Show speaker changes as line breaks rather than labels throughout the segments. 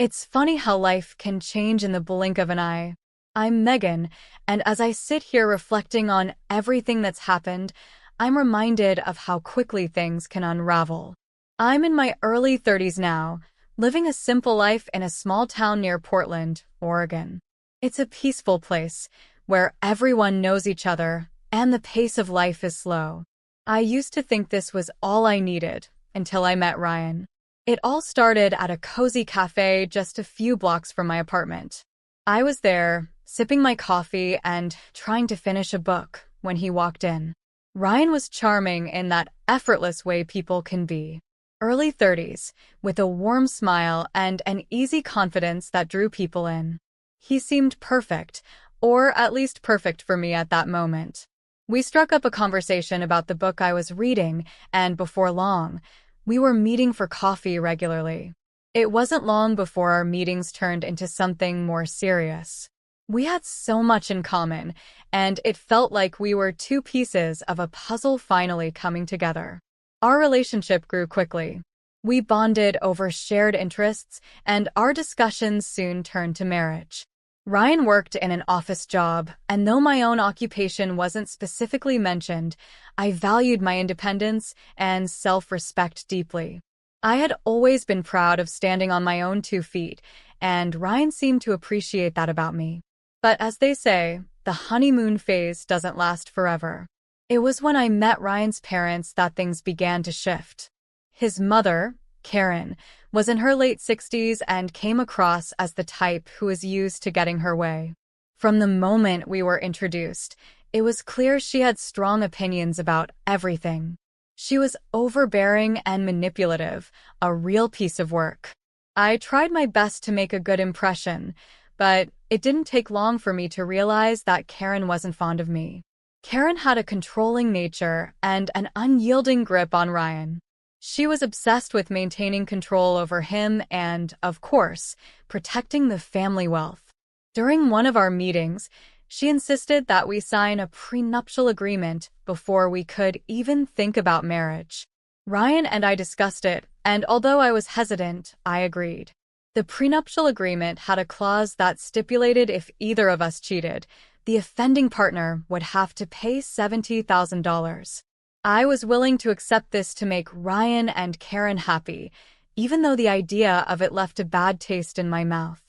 It's funny how life can change in the blink of an eye. I'm Megan, and as I sit here reflecting on everything that's happened, I'm reminded of how quickly things can unravel. I'm in my early 30s now, living a simple life in a small town near Portland, Oregon. It's a peaceful place where everyone knows each other and the pace of life is slow. I used to think this was all I needed until I met Ryan. It all started at a cozy cafe just a few blocks from my apartment. I was there, sipping my coffee and trying to finish a book when he walked in. Ryan was charming in that effortless way people can be. Early 30s, with a warm smile and an easy confidence that drew people in. He seemed perfect, or at least perfect for me at that moment. We struck up a conversation about the book I was reading, and before long, we were meeting for coffee regularly. It wasn't long before our meetings turned into something more serious. We had so much in common, and it felt like we were two pieces of a puzzle finally coming together. Our relationship grew quickly. We bonded over shared interests, and our discussions soon turned to marriage. Ryan worked in an office job, and though my own occupation wasn't specifically mentioned, I valued my independence and self-respect deeply. I had always been proud of standing on my own 2 feet, and Ryan seemed to appreciate that about me. But as they say, the honeymoon phase doesn't last forever. It was when I met Ryan's parents that things began to shift. His mother, Karen, was in her late 60s and came across as the type who was used to getting her way. From the moment we were introduced, it was clear she had strong opinions about everything. She was overbearing and manipulative, a real piece of work. I tried my best to make a good impression, but it didn't take long for me to realize that Karen wasn't fond of me. Karen had a controlling nature and an unyielding grip on Ryan. She was obsessed with maintaining control over him and, of course, protecting the family wealth. During one of our meetings, she insisted that we sign a prenuptial agreement before we could even think about marriage. Ryan and I discussed it, and although I was hesitant, I agreed. The prenuptial agreement had a clause that stipulated if either of us cheated, the offending partner would have to pay $70,000. I was willing to accept this to make Ryan and Karen happy, even though the idea of it left a bad taste in my mouth.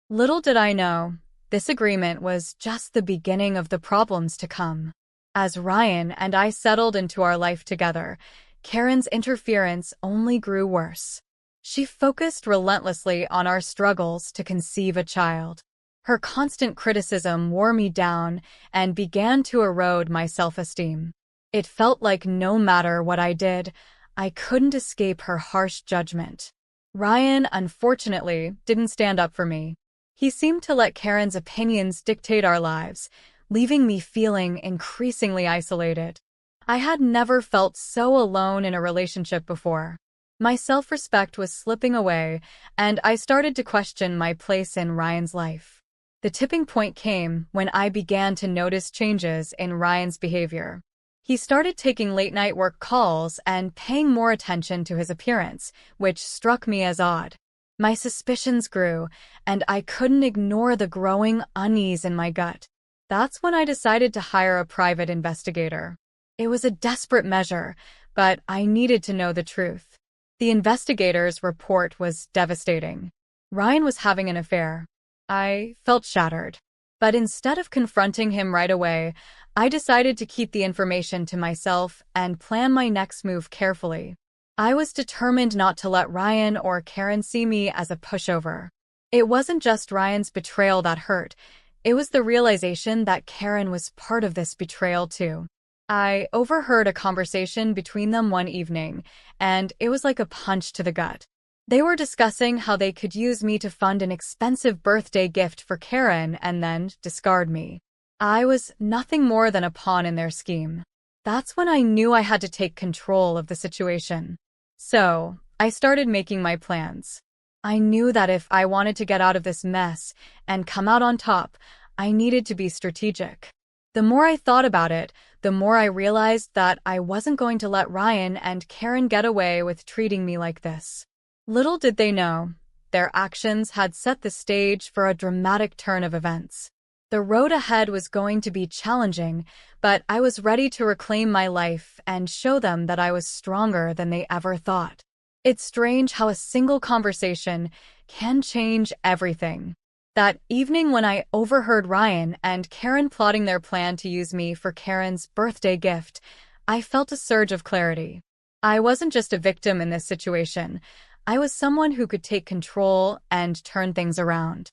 Little did I know, this agreement was just the beginning of the problems to come. As Ryan and I settled into our life together, Karen's interference only grew worse. She focused relentlessly on our struggles to conceive a child. Her constant criticism wore me down and began to erode my self-esteem. It felt like no matter what I did, I couldn't escape her harsh judgment. Ryan, unfortunately, didn't stand up for me. He seemed to let Karen's opinions dictate our lives, leaving me feeling increasingly isolated. I had never felt so alone in a relationship before. My self-respect was slipping away, and I started to question my place in Ryan's life. The tipping point came when I began to notice changes in Ryan's behavior. He started taking late-night work calls and paying more attention to his appearance, which struck me as odd. My suspicions grew, and I couldn't ignore the growing unease in my gut. That's when I decided to hire a private investigator. It was a desperate measure, but I needed to know the truth. The investigator's report was devastating. Ryan was having an affair. I felt shattered. But instead of confronting him right away, I decided to keep the information to myself and plan my next move carefully. I was determined not to let Ryan or Karen see me as a pushover. It wasn't just Ryan's betrayal that hurt. It was the realization that Karen was part of this betrayal too. I overheard a conversation between them one evening, and it was like a punch to the gut. They were discussing how they could use me to fund an expensive birthday gift for Karen and then discard me. I was nothing more than a pawn in their scheme. That's when I knew I had to take control of the situation. So, I started making my plans. I knew that if I wanted to get out of this mess and come out on top, I needed to be strategic. The more I thought about it, the more I realized that I wasn't going to let Ryan and Karen get away with treating me like this. Little did they know, their actions had set the stage for a dramatic turn of events. The road ahead was going to be challenging, but I was ready to reclaim my life and show them that I was stronger than they ever thought. It's strange how a single conversation can change everything. That evening when I overheard Ryan and Karen plotting their plan to use me for Karen's birthday gift, I felt a surge of clarity. I wasn't just a victim in this situation. I was someone who could take control and turn things around.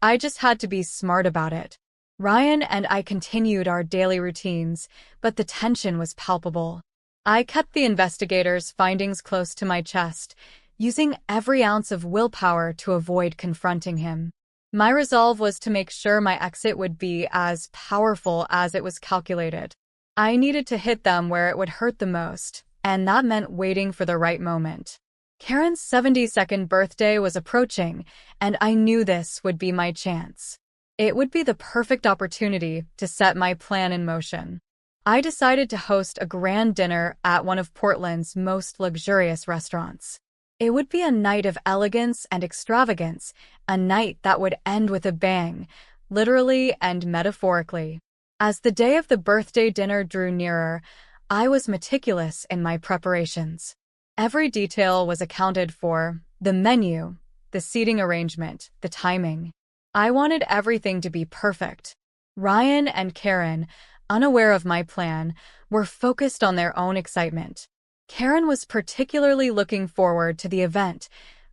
I just had to be smart about it. Ryan and I continued our daily routines, but the tension was palpable. I kept the investigators' findings close to my chest, using every ounce of willpower to avoid confronting him. My resolve was to make sure my exit would be as powerful as it was calculated. I needed to hit them where it would hurt the most, and that meant waiting for the right moment. Karen's 72nd birthday was approaching, and I knew this would be my chance. It would be the perfect opportunity to set my plan in motion. I decided to host a grand dinner at one of Portland's most luxurious restaurants. It would be a night of elegance and extravagance, a night that would end with a bang, literally and metaphorically. As the day of the birthday dinner drew nearer, I was meticulous in my preparations. Every detail was accounted for: the menu, the seating arrangement, the timing. I wanted everything to be perfect. Ryan and Karen, unaware of my plan, were focused on their own excitement. Karen was particularly looking forward to the event,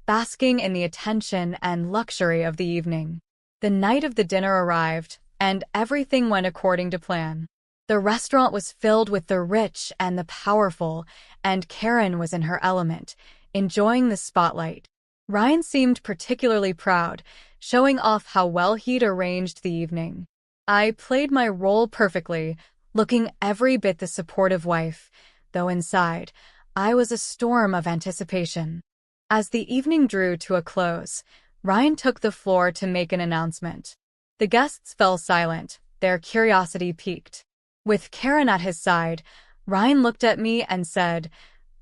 basking in the attention and luxury of the evening. The night of the dinner arrived, and everything went according to plan. The restaurant was filled with the rich and the powerful, and Karen was in her element, enjoying the spotlight. Ryan seemed particularly proud, showing off how well he'd arranged the evening. I played my role perfectly, looking every bit the supportive wife, though inside, I was a storm of anticipation. As the evening drew to a close, Ryan took the floor to make an announcement. The guests fell silent, their curiosity piqued. With Karen at his side, Ryan looked at me and said,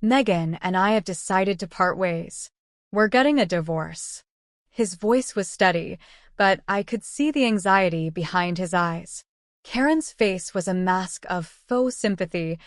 "Megan and I have decided to part ways. We're getting a divorce." His voice was steady, but I could see the anxiety behind his eyes. Karen's face was a mask of faux sympathy,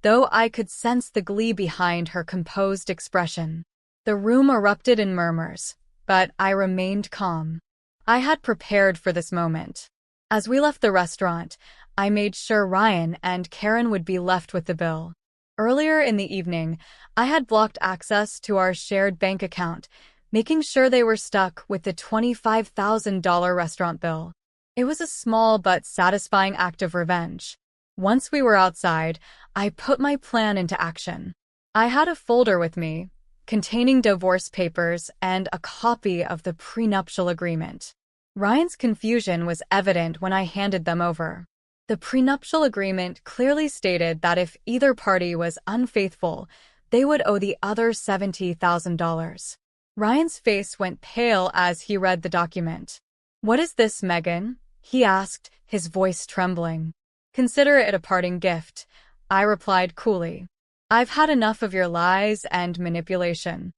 though I could sense the glee behind her composed expression. The room erupted in murmurs, but I remained calm. I had prepared for this moment. As we left the restaurant, I made sure Ryan and Karen would be left with the bill. Earlier in the evening, I had blocked access to our shared bank account, making sure they were stuck with the $25,000 restaurant bill. It was a small but satisfying act of revenge. Once we were outside, I put my plan into action. I had a folder with me, containing divorce papers and a copy of the prenuptial agreement. Ryan's confusion was evident when I handed them over. The prenuptial agreement clearly stated that if either party was unfaithful, they would owe the other $70,000. Ryan's face went pale as he read the document. "What is this, Megan?" he asked, his voice trembling. "Consider it a parting gift," I replied coolly. "I've had enough of your lies and manipulation."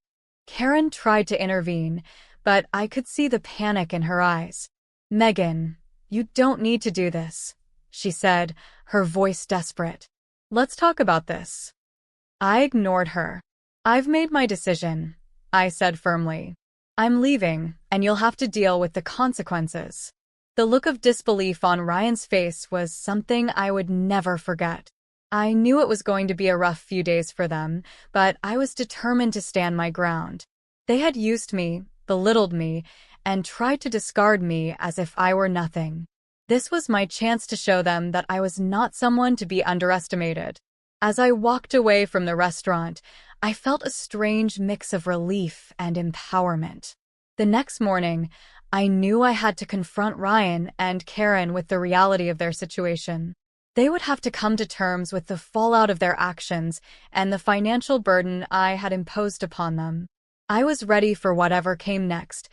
Karen tried to intervene, but I could see the panic in her eyes. "Megan, you don't need to do this," she said, her voice desperate. "Let's talk about this." I ignored her. "I've made my decision," I said firmly. "I'm leaving, and you'll have to deal with the consequences." The look of disbelief on Ryan's face was something I would never forget. I knew it was going to be a rough few days for them, but I was determined to stand my ground. They had used me, belittled me, and tried to discard me as if I were nothing. This was my chance to show them that I was not someone to be underestimated. As I walked away from the restaurant, I felt a strange mix of relief and empowerment. The next morning, I knew I had to confront Ryan and Karen with the reality of their situation. They would have to come to terms with the fallout of their actions and the financial burden I had imposed upon them. I was ready for whatever came next,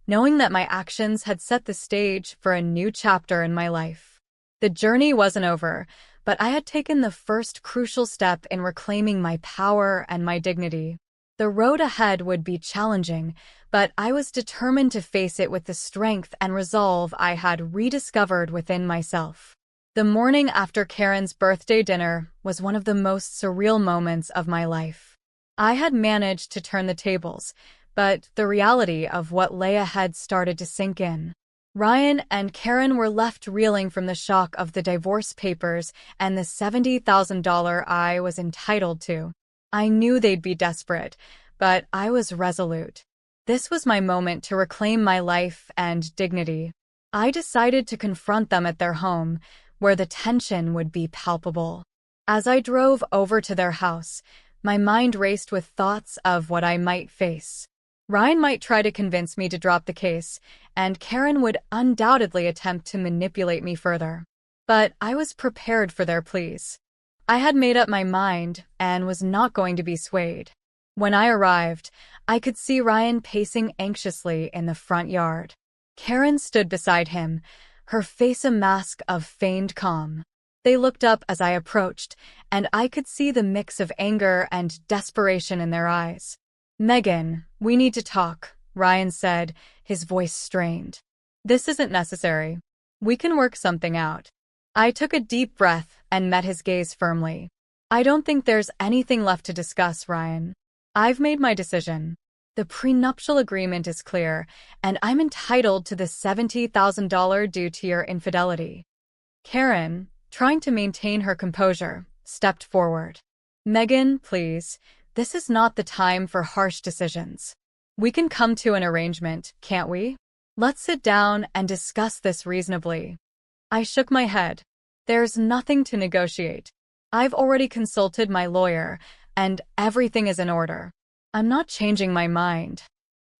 knowing that my actions had set the stage for a new chapter in my life. The journey wasn't over, but I had taken the first crucial step in reclaiming my power and my dignity. The road ahead would be challenging, but I was determined to face it with the strength and resolve I had rediscovered within myself. The morning after Karen's birthday dinner was one of the most surreal moments of my life. I had managed to turn the tables, but the reality of what lay ahead started to sink in. Ryan and Karen were left reeling from the shock of the divorce papers and the $70,000 I was entitled to. I knew they'd be desperate, but I was resolute. This was my moment to reclaim my life and dignity. I decided to confront them at their home, where the tension would be palpable. As I drove over to their house, my mind raced with thoughts of what I might face. Ryan might try to convince me to drop the case, and Karen would undoubtedly attempt to manipulate me further. But I was prepared for their pleas. I had made up my mind and was not going to be swayed. When I arrived, I could see Ryan pacing anxiously in the front yard. Karen stood beside him, her face a mask of feigned calm. They looked up as I approached, and I could see the mix of anger and desperation in their eyes. "Megan, we need to talk," Ryan said, his voice strained. "This isn't necessary. We can work something out." I took a deep breath and met his gaze firmly. "I don't think there's anything left to discuss, Ryan. I've made my decision. The prenuptial agreement is clear, and I'm entitled to the $70,000 due to your infidelity." Karen, trying to maintain her composure, stepped forward. "Megan, please, this is not the time for harsh decisions. We can come to an arrangement, can't we? Let's sit down and discuss this reasonably." I shook my head. "There's nothing to negotiate. I've already consulted my lawyer, and everything is in order. I'm not changing my mind."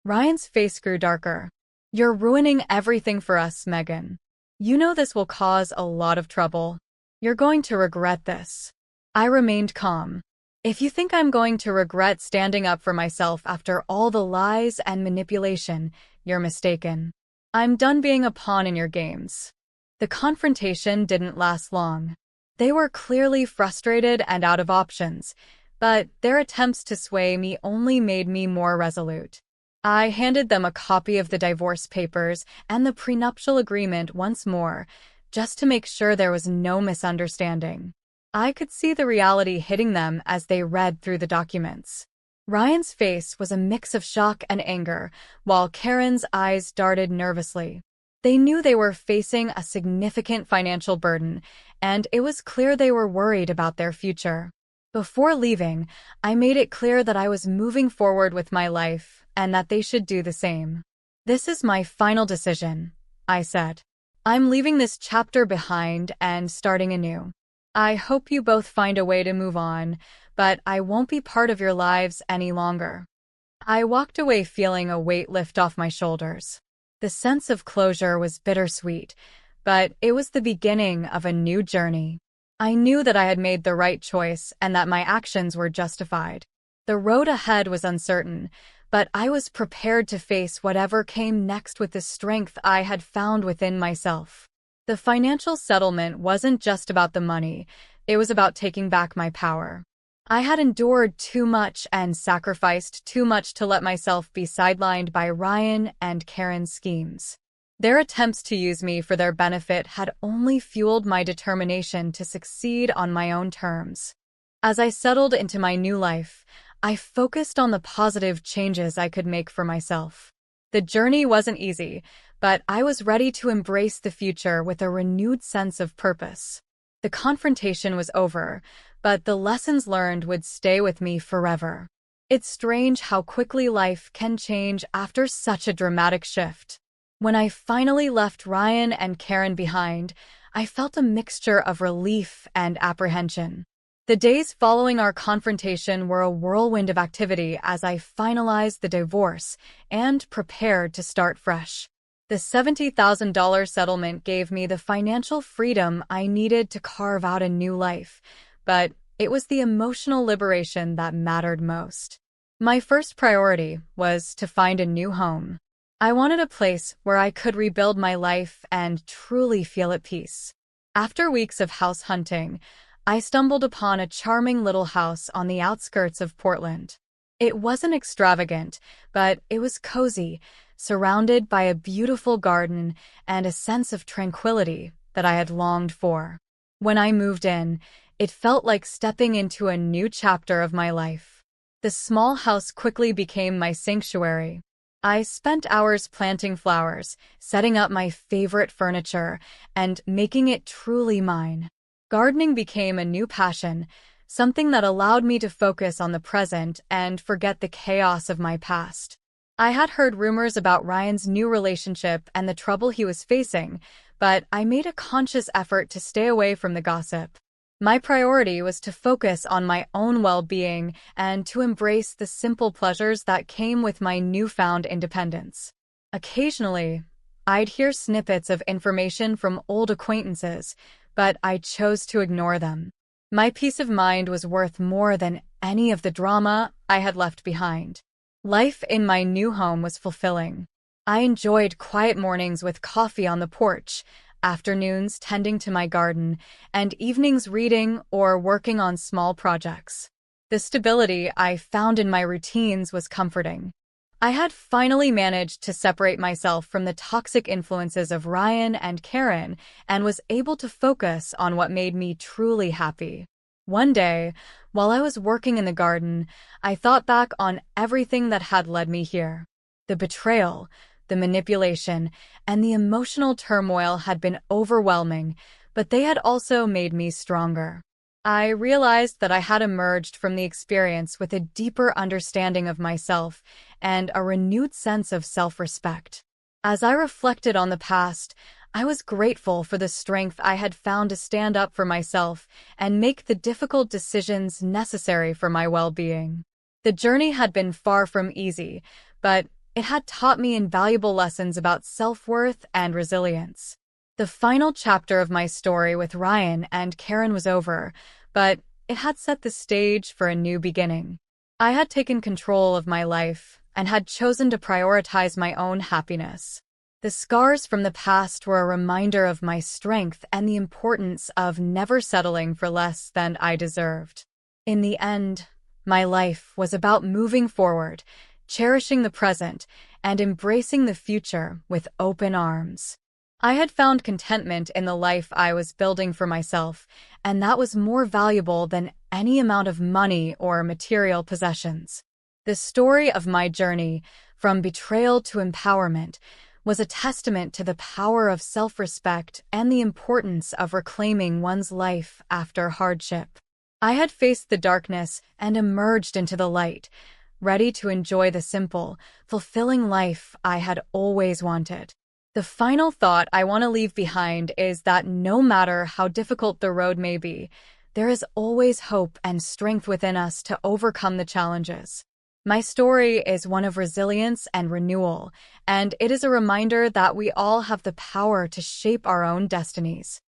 Ryan's face grew darker. "You're ruining everything for us, Megan. You know this will cause a lot of trouble. You're going to regret this." I remained calm. "If you think I'm going to regret standing up for myself after all the lies and manipulation, you're mistaken. I'm done being a pawn in your games." The confrontation didn't last long. They were clearly frustrated and out of options, but their attempts to sway me only made me more resolute. I handed them a copy of the divorce papers and the prenuptial agreement once more, just to make sure there was no misunderstanding. I could see the reality hitting them as they read through the documents. Ryan's face was a mix of shock and anger, while Karen's eyes darted nervously. They knew they were facing a significant financial burden, and it was clear they were worried about their future. Before leaving, I made it clear that I was moving forward with my life and that they should do the same. "This is my final decision," I said. "I'm leaving this chapter behind and starting anew. I hope you both find a way to move on, but I won't be part of your lives any longer." I walked away feeling a weight lift off my shoulders. The sense of closure was bittersweet, but it was the beginning of a new journey. I knew that I had made the right choice and that my actions were justified. The road ahead was uncertain, but I was prepared to face whatever came next with the strength I had found within myself. The financial settlement wasn't just about the money, it was about taking back my power. I had endured too much and sacrificed too much to let myself be sidelined by Ryan and Karen's schemes. Their attempts to use me for their benefit had only fueled my determination to succeed on my own terms. As I settled into my new life, I focused on the positive changes I could make for myself. The journey wasn't easy, but I was ready to embrace the future with a renewed sense of purpose. The confrontation was over, but the lessons learned would stay with me forever. It's strange how quickly life can change after such a dramatic shift. When I finally left Ryan and Karen behind, I felt a mixture of relief and apprehension. The days following our confrontation were a whirlwind of activity as I finalized the divorce and prepared to start fresh. The $70,000 settlement gave me the financial freedom I needed to carve out a new life, but it was the emotional liberation that mattered most. My first priority was to find a new home. I wanted a place where I could rebuild my life and truly feel at peace. After weeks of house hunting, I stumbled upon a charming little house on the outskirts of Portland. It wasn't extravagant, but it was cozy, surrounded by a beautiful garden and a sense of tranquility that I had longed for. When I moved in, it felt like stepping into a new chapter of my life. The small house quickly became my sanctuary. I spent hours planting flowers, setting up my favorite furniture, and making it truly mine. Gardening became a new passion, something that allowed me to focus on the present and forget the chaos of my past. I had heard rumors about Ryan's new relationship and the trouble he was facing, but I made a conscious effort to stay away from the gossip. My priority was to focus on my own well-being and to embrace the simple pleasures that came with my newfound independence. Occasionally, I'd hear snippets of information from old acquaintances, but I chose to ignore them. My peace of mind was worth more than any of the drama I had left behind. Life in my new home was fulfilling. I enjoyed quiet mornings with coffee on the porch, afternoons tending to my garden, and evenings reading or working on small projects. The stability I found in my routines was comforting. I had finally managed to separate myself from the toxic influences of Ryan and Karen and was able to focus on what made me truly happy. One day, while I was working in the garden, I thought back on everything that had led me here. The betrayal, the manipulation, and the emotional turmoil had been overwhelming, but they had also made me stronger. I realized that I had emerged from the experience with a deeper understanding of myself and a renewed sense of self-respect. As I reflected on the past, I was grateful for the strength I had found to stand up for myself and make the difficult decisions necessary for my well-being. The journey had been far from easy, but it had taught me invaluable lessons about self-worth and resilience. The final chapter of my story with Ryan and Karen was over, but it had set the stage for a new beginning. I had taken control of my life and had chosen to prioritize my own happiness. The scars from the past were a reminder of my strength and the importance of never settling for less than I deserved. In the end, my life was about moving forward, cherishing the present, and embracing the future with open arms. I had found contentment in the life I was building for myself, and that was more valuable than any amount of money or material possessions. The story of my journey, from betrayal to empowerment, was a testament to the power of self-respect and the importance of reclaiming one's life after hardship. I had faced the darkness and emerged into the light, ready to enjoy the simple, fulfilling life I had always wanted. The final thought I want to leave behind is that no matter how difficult the road may be, there is always hope and strength within us to overcome the challenges. My story is one of resilience and renewal, and it is a reminder that we all have the power to shape our own destinies.